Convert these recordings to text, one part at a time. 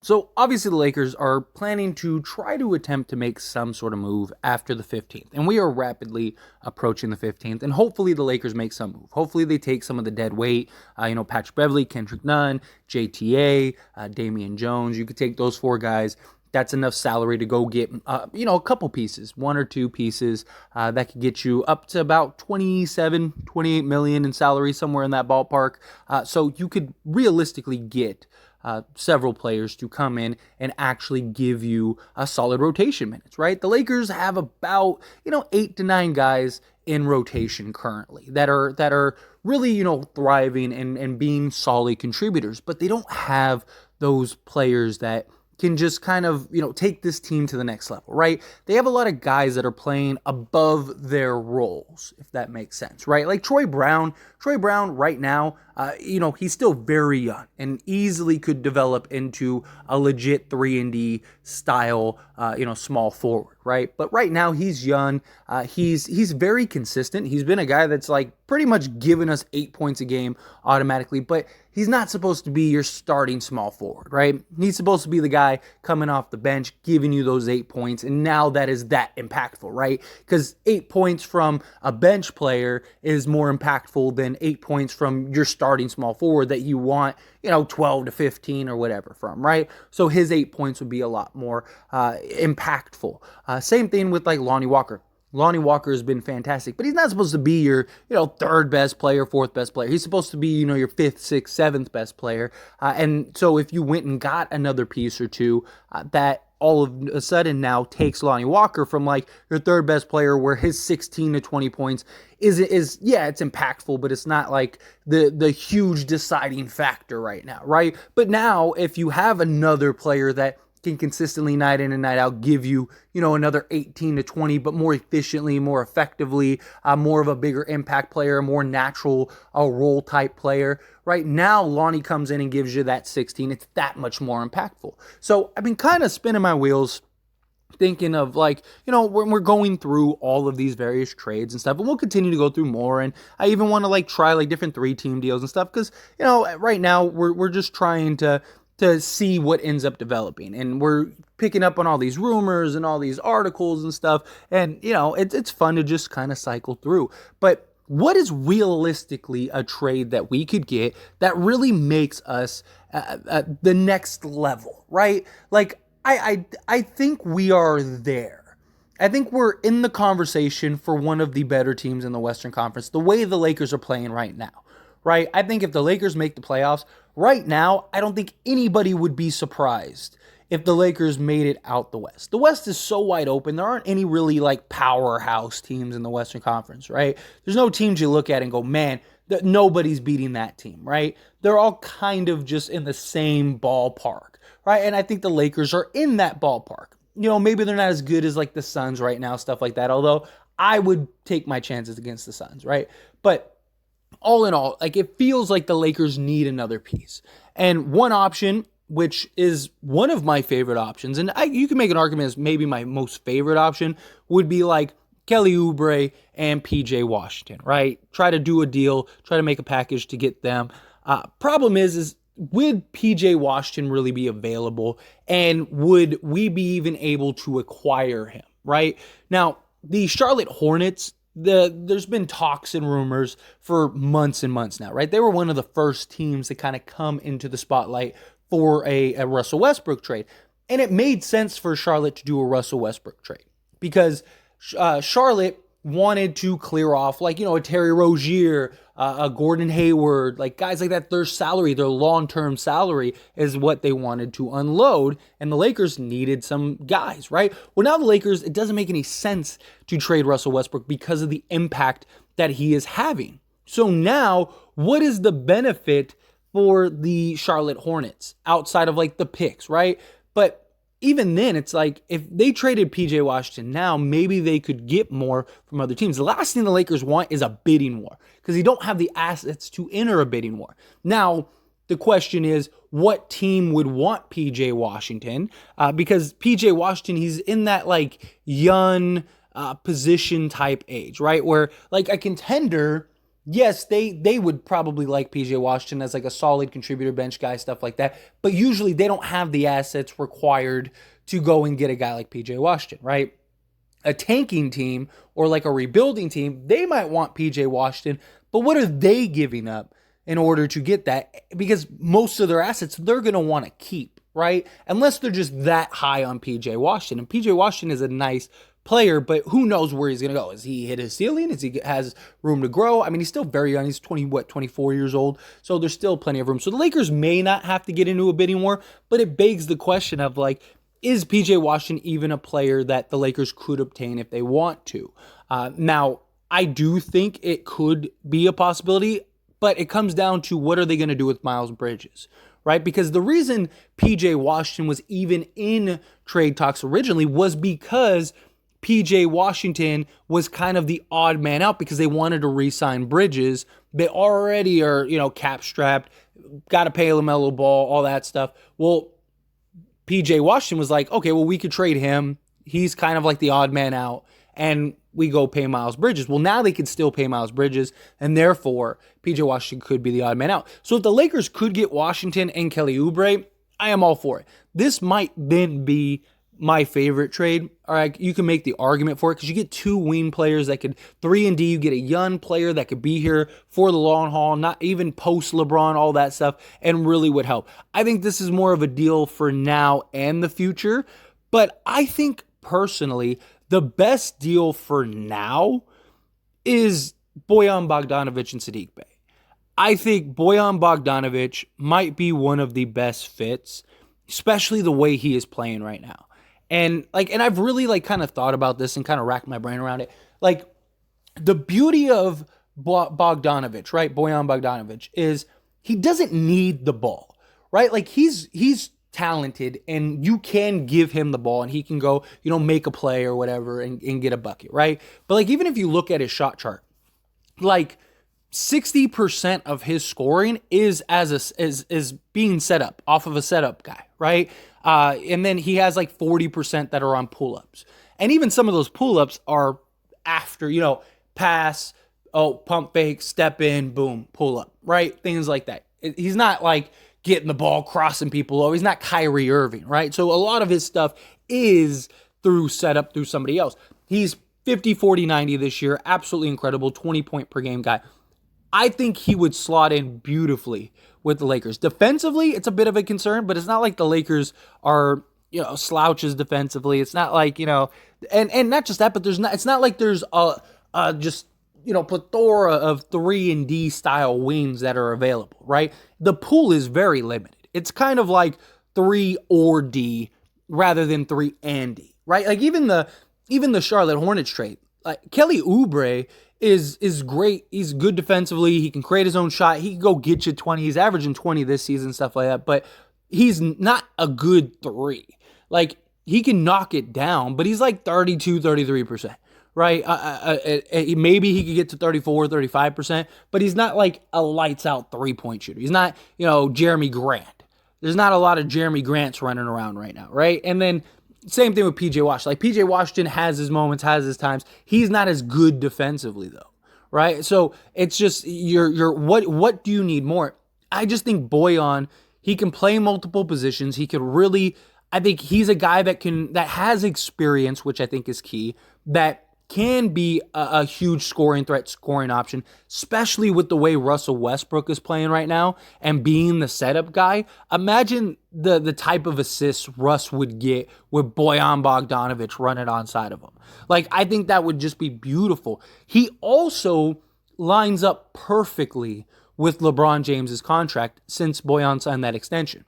So obviously the Lakers are planning to try to attempt to make some sort of move after the 15th. And we are rapidly approaching the 15th. And hopefully the Lakers make some move. Hopefully they take some of the dead weight. Patrick Beverley, Kendrick Nunn, JTA, Damian Jones. You could take those four guys. That's enough salary to go get, a couple pieces, one or two pieces that could get you up to about 27, 28 million in salary, somewhere in that ballpark. So you could realistically get several players to come in and actually give you a solid rotation minutes, right? The Lakers have about, 8 to 9 guys in rotation currently that are really, thriving and being solid contributors, but they don't have those players that can just kind of, take this team to the next level, right? They have a lot of guys that are playing above their roles, if that makes sense, right? Like Troy Brown right now, he's still very young and easily could develop into a legit 3-and-D style, small forward, right? But right now he's young. He's very consistent. He's been a guy that's like pretty much given us 8 points a game automatically, but he's not supposed to be your starting small forward, right? He's supposed to be the guy coming off the bench, giving you those 8 points, and now that is that impactful, right? Because 8 points from a bench player is more impactful than 8 points from your starting small forward that you want, 12 to 15 or whatever from, right? So his 8 points would be a lot more impactful. Same thing with like Lonnie Walker. Lonnie Walker has been fantastic, but he's not supposed to be your, third best player, fourth best player. He's supposed to be, your fifth, sixth, seventh best player. And so if you went and got another piece or two, that all of a sudden now takes Lonnie Walker from like your third best player, where his 16 to 20 points is it's impactful, but it's not like the huge deciding factor right now, right? But now if you have another player that can consistently night in and night out give you, another 18 to 20, but more efficiently, more effectively, more of a bigger impact player, a more natural role type player. Right now, Lonnie comes in and gives you that 16. It's that much more impactful. So I've been kind of spinning my wheels thinking of when we're going through all of these various trades and stuff, and we'll continue to go through more. And I even want to try different 3-team deals and stuff, because, right now we're just trying to see what ends up developing. And we're picking up on all these rumors and all these articles and stuff. And, it's fun to just kind of cycle through. But what is realistically a trade that we could get that really makes us the next level, right? Like, I think we are there. I think we're in the conversation for one of the better teams in the Western Conference, the way the Lakers are playing right now. Right? I think if the Lakers make the playoffs right now, I don't think anybody would be surprised if the Lakers made it out the West. The West is so wide open. There aren't any really powerhouse teams in the Western Conference, right? There's no teams you look at and go, man, nobody's beating that team, right? They're all kind of just in the same ballpark, right? And I think the Lakers are in that ballpark. Maybe they're not as good as the Suns right now, stuff like that, although I would take my chances against the Suns, right? But all in all, it feels like the Lakers need another piece. And one option, which is one of my favorite options, and you can make an argument as maybe my most favorite option, would be Kelly Oubre and PJ Washington, right? Try to do a deal, try to make a package to get them. Problem is would PJ Washington really be available? And would we be even able to acquire him, right? Now, the Charlotte Hornets, there's been talks and rumors for months and months now, right? They were one of the first teams to kind of come into the spotlight for a Russell Westbrook trade. And it made sense for Charlotte to do a Russell Westbrook trade because Charlotte wanted to clear off a Terry Rozier, a Gordon Hayward, guys like that. Their salary, their long-term salary is what they wanted to unload, and the Lakers needed some guys, right? Well, now the Lakers, it doesn't make any sense to trade Russell Westbrook because of the impact that he is having. So now, what is the benefit for the Charlotte Hornets outside of the picks, right? But even then, it's if they traded PJ Washington now, maybe they could get more from other teams. The last thing the Lakers want is a bidding war because they don't have the assets to enter a bidding war. Now, the question is, what team would want PJ Washington? Because PJ Washington, he's in that young position type age, right? Where a contender yes, they would probably like PJ Washington as like a solid contributor, bench guy, stuff like that. But usually they don't have the assets required to go and get a guy like PJ Washington, right? A tanking team or like a rebuilding team, they might want PJ Washington, but what are they giving up in order to get that? Because most of their assets they're going to want to keep, right? Unless they're just that high on PJ Washington. And PJ Washington is a nice player, but who knows where he's going to go? Is he hit his ceiling? Is he has room to grow? I mean, he's still very young. He's 24 years old. So there's still plenty of room. So the Lakers may not have to get into a bidding war, but it begs the question of like, is PJ Washington even a player that the Lakers could obtain if they want to? Now, I do think it could be a possibility, but it comes down to what are they going to do with Miles Bridges, right? Because the reason PJ Washington was even in trade talks originally was because PJ Washington was kind of the odd man out because they wanted to re-sign Bridges. They already are, cap strapped, got to pay LaMelo Ball, all that stuff. Well, PJ Washington was like, okay, well, we could trade him. He's kind of like the odd man out, and we go pay Miles Bridges. Well, now they could still pay Miles Bridges, and therefore, PJ Washington could be the odd man out. So if the Lakers could get Washington and Kelly Oubre, I am all for it. This might then be my favorite trade. All right, you can make the argument for it because you get two wing players that could 3-and-D. You get a young player that could be here for the long haul, not even post LeBron, all that stuff, and really would help. I think this is more of a deal for now and the future, but I think personally the best deal for now is Bojan Bogdanovic and Saddiq Bey. I think Bojan Bogdanovic might be one of the best fits, especially the way he is playing right now. And I've really kind of thought about this and kind of racked my brain around it. Like, the beauty of Bogdanovic, right? Bojan Bogdanovic is he doesn't need the ball, right? Like he's talented and you can give him the ball and he can go, make a play or whatever and get a bucket, right? But like, even if you look at his shot chart, like 60% of his scoring is is being set up off of a setup guy, right? And then he has like 40% that are on pull-ups. And even some of those pull-ups are after, pass, pump fake, step in, boom, pull up, right? Things like that. He's not like getting the ball, crossing people over. He's not Kyrie Irving, right? So a lot of his stuff is through setup through somebody else. He's 50, 40, 90 this year. Absolutely incredible. 20 point per game guy. I think he would slot in beautifully with the Lakers. Defensively, it's a bit of a concern, but it's not like the Lakers are, slouches defensively. It's not like, and not just that, but it's not like there's just, plethora of 3-and-D style wings that are available, right? The pool is very limited. It's kind of like 3 or D rather than 3-and-D, right? Like even the Charlotte Hornets trade, like Kelly Oubre is great. He's good defensively. He can create his own shot. He can go get you 20. He's averaging 20 this season, stuff like that. But he's not a good 3. Like, he can knock it down, but he's like 32, 33%, right? Maybe he could get to 34, 35%, but he's not like a lights out 3-point shooter. He's not, Jeremy Grant. There's not a lot of Jeremy Grants running around right now, right? And then same thing with PJ Washington. Like, PJ Washington has his moments, has his times. He's not as good defensively though, right? So it's just what do you need more? I just think Bojan, he can play multiple positions. He could really, I think he's a guy that has experience, which I think is key, that can be a huge scoring threat, scoring option, especially with the way Russell Westbrook is playing right now and being the setup guy. Imagine the type of assists Russ would get with Bojan Bogdanovic running onside of him. Like, I think that would just be beautiful. He also lines up perfectly with LeBron James's contract since Bojan signed that extension.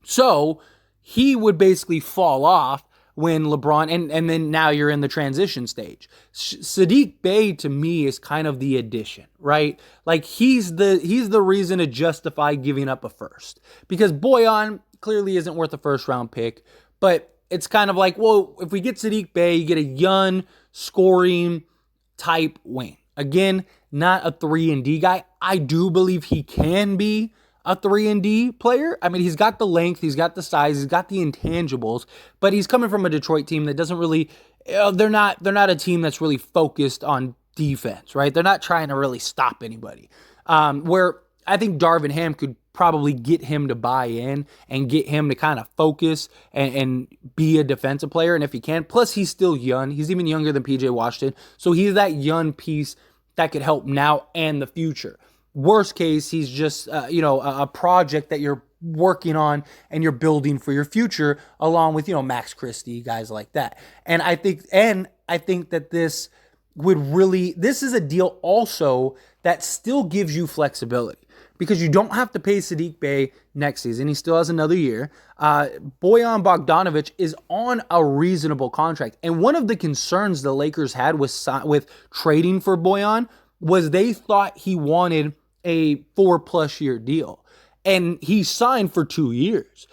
So he would basically fall off when LeBron, and then now you're in the transition stage. Saddiq Bey, to me, is kind of the addition, right? Like, he's the reason to justify giving up a first. Because Bojan clearly isn't worth a first-round pick, but it's kind of like, well, if we get Saddiq Bey, you get a young, scoring type wing. Again, not a 3-and-D guy. I do believe he can be a 3-and-D player. I mean, he's got the length, he's got the size, he's got the intangibles, but he's coming from a Detroit team that doesn't really, they're not a team that's really focused on defense, right? They're not trying to really stop anybody. Where I think Darvin Ham could probably get him to buy in and get him to kind of focus and be a defensive player. And if he can, plus he's still young. He's even younger than PJ Washington. So he's that young piece that could help now and the future. Worst case, he's just, a project that you're working on and you're building for your future along with, Max Christie, guys like that. And I think that this is a deal also that still gives you flexibility because you don't have to pay Saddiq Bey next season. He still has another year. Bojan Bogdanovic is on a reasonable contract. And one of the concerns the Lakers had with trading for Bojan was they thought he wanted a 4+ year deal. And he signed for 2 years.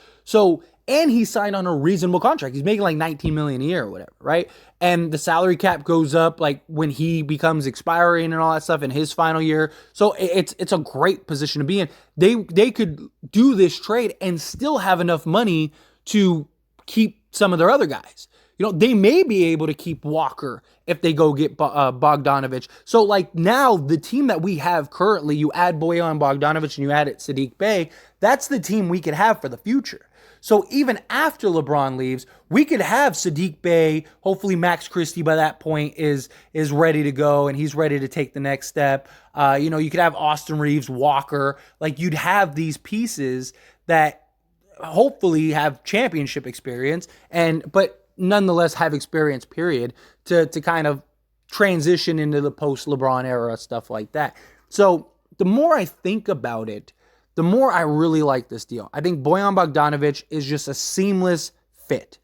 And he signed on a reasonable contract. He's making like $19 million a year or whatever, right? And the salary cap goes up like when he becomes expiring and all that stuff in his final year. So it's a great position to be in. They could do this trade and still have enough money to keep some of their other guys. They may be able to keep Walker if they go get Bogdanovic. So, like, now the team that we have currently, you add Bojan Bogdanovic and you add Saddiq Bey, that's the team we could have for the future. So, even after LeBron leaves, we could have Saddiq Bey. Hopefully, Max Christie by that point is ready to go and he's ready to take the next step. You could have Austin Reeves, Walker. Like, you'd have these pieces that hopefully have championship experience, but nonetheless have experience, period, to kind of transition into the post-LeBron era, stuff like that. So the more I think about it, the more I really like this deal. I think Bojan Bogdanovic is just a seamless fit.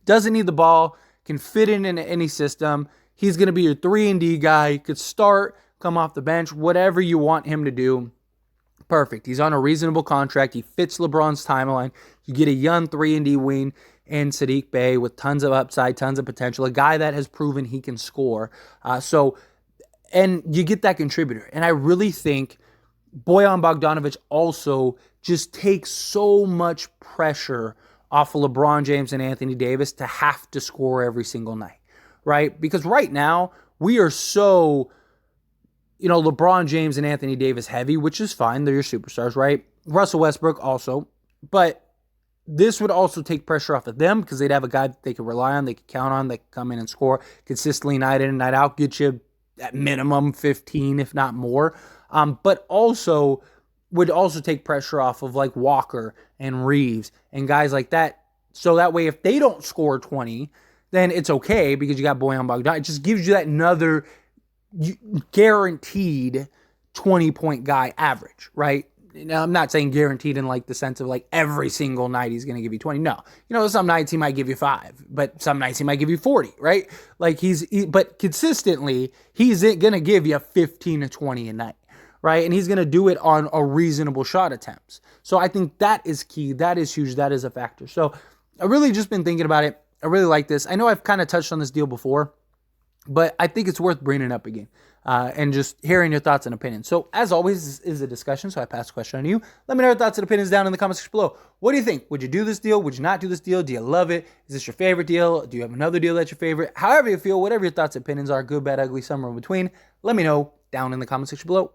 Doesn't need the ball, can fit in any system. He's going to be your 3-and-D guy, could start, come off the bench, whatever you want him to do. Perfect. He's on a reasonable contract. He fits LeBron's timeline. You get a young 3-and-D wing and Saddiq Bey with tons of upside, tons of potential, a guy that has proven he can score. And you get that contributor. And I really think Bojan Bogdanovic also just takes so much pressure off of LeBron James and Anthony Davis to have to score every single night, right? Because right now, we are so, LeBron James and Anthony Davis heavy, which is fine. They're your superstars, right? Russell Westbrook also. But this would also take pressure off of them because they'd have a guy that they could rely on, they could count on, they could come in and score consistently night in and night out, get you at minimum 15, if not more. But also would also take pressure off of like Walker and Reeves and guys like that. So that way, if they don't score 20, then it's okay because you got Bojan Bogdanovic. It just gives you that another guaranteed 20-point guy average, right? Now, I'm not saying guaranteed in like the sense of like every single night he's going to give you 20. No. Some nights he might give you 5, but some nights he might give you 40, right? Like but consistently, he's going to give you 15 to 20 a night, right? And he's going to do it on a reasonable shot attempts. So I think that is key. That is huge. That is a factor. So I've really just been thinking about it. I really like this. I know I've kind of touched on this deal before, but I think it's worth bringing it up again and just hearing your thoughts and opinions. So as always, this is a discussion, so I pass the question on to you. Let me know your thoughts and opinions down in the comments section below. What do you think? Would you do this deal? Would you not do this deal? Do you love it? Is this your favorite deal? Do you have another deal that's your favorite? However you feel, whatever your thoughts and opinions are, good, bad, ugly, somewhere in between, let me know down in the comment section below.